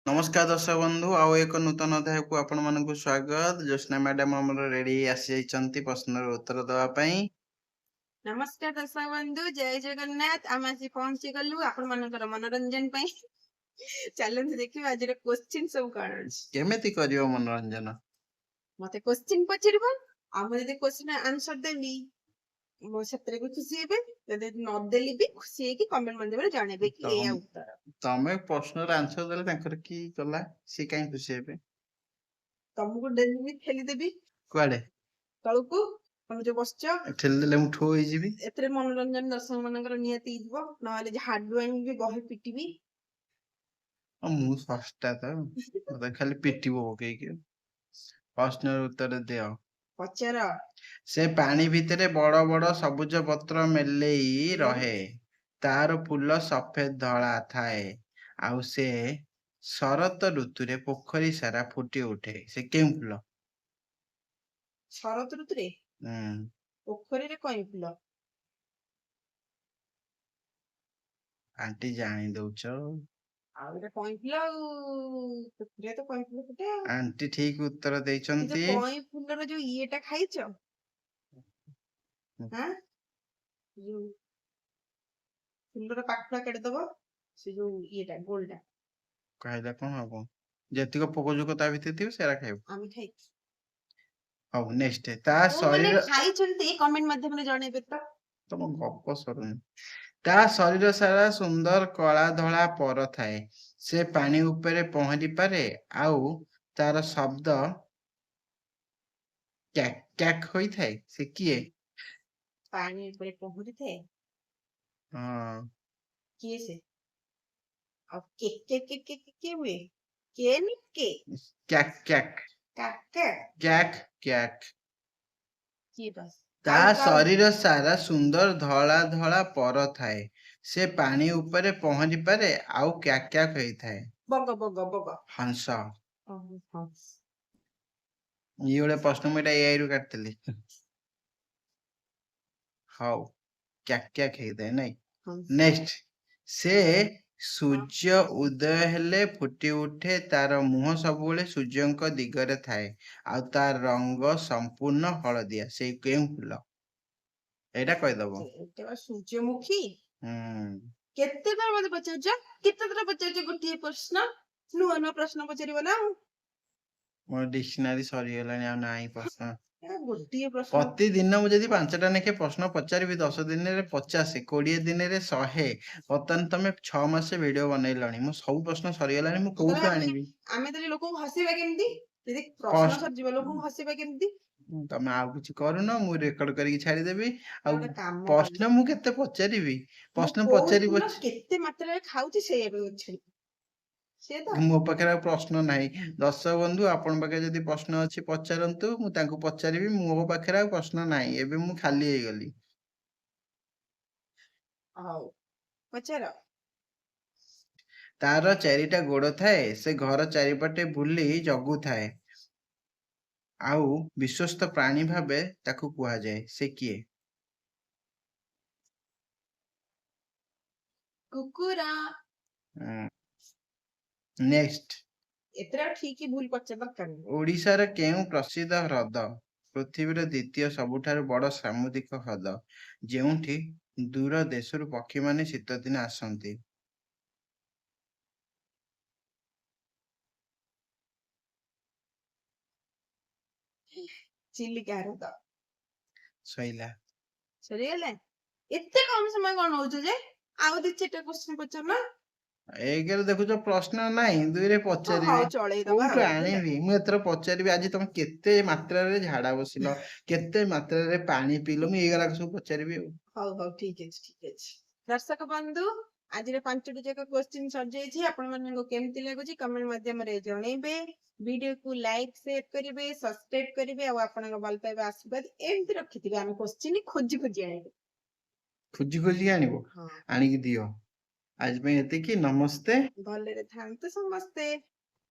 नमस्कार दर्शक बंधु आउ एक नूतन अध्याय को आपण मानक स्वागत। ज्योत्स्ना मैडम हमर रेडी आसी जाइछंती प्रश्न उत्तर दवा पई। नमस्कार दर्शक बंधु जय जगन्नाथ आम आसी पहुंची गलु आपण मानकर मनोरंजन पई चलन देखिबा आज क्वेश्चन सब काण अछि केमेति करियो मनोरंजन मते क्वेश्चन पचरिबो हम जदि क्वेश्चन आंसर देली मो सत्रे को खुशी हेबे जदि न देली भी खुशी है कि कमेंट मध्ये जानेबे कि ए उत्तर तमे प्रश्न र आंसर देले तांकर की कला सी काई खुशी हेबे तुमको डेली भी ठेली देबी कुआडे तळको हम जो बसछ ठेल देले मु ठो होई जिबी एतरे मनोरंजन दर्शक मानकर नियति इजबो नहले जे हार्ड ड्राइंग भी बहे पिटिबी मु फस्टा त मते खाली पिटिबो ओके के प्रश्न र उत्तर दियो पचर से पानी भितरे बड़ बड़ सबुज पत्र मेलेई रहे तार फूल सफेद धड़ा थाए आउ से शरत ऋतु रे पोखरी सारा फुटी उठे से केउ फूल शरत ऋतु रे पोखरी रे कई फूल आंटी जानी दउछ आउरे कई फूल पोखरी तो कई फूल फुटे आंटी ठीक उत्तर देइछंती कई फूलर जो इएटा खाइछ हां जो फूलर पाखुड़ा काट दबो से जो इएटा गोलटा कहला कोन हबो जेतिको पोकोजुको ता भितर थिउ सेरा खाइब आमी खाइ अब नेक्स्ट ता तो माने शरीर खाइ चलते कमेंट माध्यम रे जणेबे तम गप सरुनी ता शरीर सारा सुंदर कला धला पर थाए से पानी ऊपर पहुंची पारे आउ तार शब्द क्याक क्याक होई थाए से किए पानी ऊपर पहुंची थे हां किए से अब के हुए के नि के क्याक क्याक काके क्याक क्याक की बस ता शरीर सारा सुंदर धला धला पर थाए से पानी ऊपर पहुंची पारे आउ क्याक क्याक होई थाए बग बग बग हंस हंस ये वाला प्रश्न में एआई रु काटतली हाउ क्याक क्याक होई थाए नहीं नेक्स्ट से सूर्य उदय हेले फुटी उठे तार मुह सबुले सूर्यंक दिगरे थाए आ तार रंग संपूर्ण हळदिया से केउ फूल एटा कहि दबो एटा सूर्यमुखी केते बार मते पचाउछ केते तरह पचाउछ गोटिए प्रश्न नुआ नुआ प्रश्न पचारिबो ना मोर डिक्शनरी सरी गेलानी आ नाही प्रश्न गोटिए प्रश्न प्रतिदिन मु जदि 5टा नेखे प्रश्न पचारिबि 10 दिन रे 50 20 दिन रे 100 बतन तमे 6 मास वीडियो बनैलणी मु सब प्रश्न सरी गेलानी मु कोठु आनिबि आमे तले लोक हसिबा केमती यदि प्रश्न सर जीव लोक हसिबा केमती तमे आ कुछ करूनो मु रेकॉर्ड करी छाडी देबी आ प्रश्न मु केते पचारिबि प्रश्न पचारि केते मात्रा रे खाउची से एबे अछि से तो मो पाखे प्रश्न नाही दर्शक बंधु आपण पाखे जदि प्रश्न अछि पचारंतु मु तांको पचारिबि मो पाखे प्रश्न नाही एबे मु खाली हे गली हाउ पचार तार चारिटा गोड़ थाए से घर चारिपटे बुली जगु थाए आउ विश्वस्त प्राणी भाबे ताकू कुहा जाए से किए कुकुरा नेक्स्ट एतरा ठीक ही भूल पच्चा दरकार ओडिसा रे केउ प्रसिद्ध ह्रद पृथ्वीर द्वितीय सबुठार बड़ सामुद्रिक ह्रद जेउठी दूर देशरु पक्षी माने शीत दिन आसंती चिलिका ह्रद सैला सरी गेले एते कम समय कोन होउछ जे आउ दी चेटा क्वेश्चन पचार ना एक देखुछ प्रश्न नाही दुई रे पचारिबि कोठु आनिबि मु एतर पचारिबि आज तुम केते मात्रा रे झाडा बसिलो केते मात्रा रे पानी पीलो मु एगरा सब पचारिबि हाउ हाउ ठीक है दर्शक बंधु आज रे 5टी जक क्वेश्चन सर जाई छी आपण मन को केमति लागो छी कमेंट माध्यम रे जणैबे वीडियो को लाइक शेयर करिवे सब्सक्राइब करिवे आ आपण को भल पाइबा आशीर्वाद एमति रखिथिबे हम क्वेश्चन खोजी खोजी आनिबे खोजी खोजी आनिबो आनिक दियो आज में एते की नमस्ते भले रे थांते समस्ते।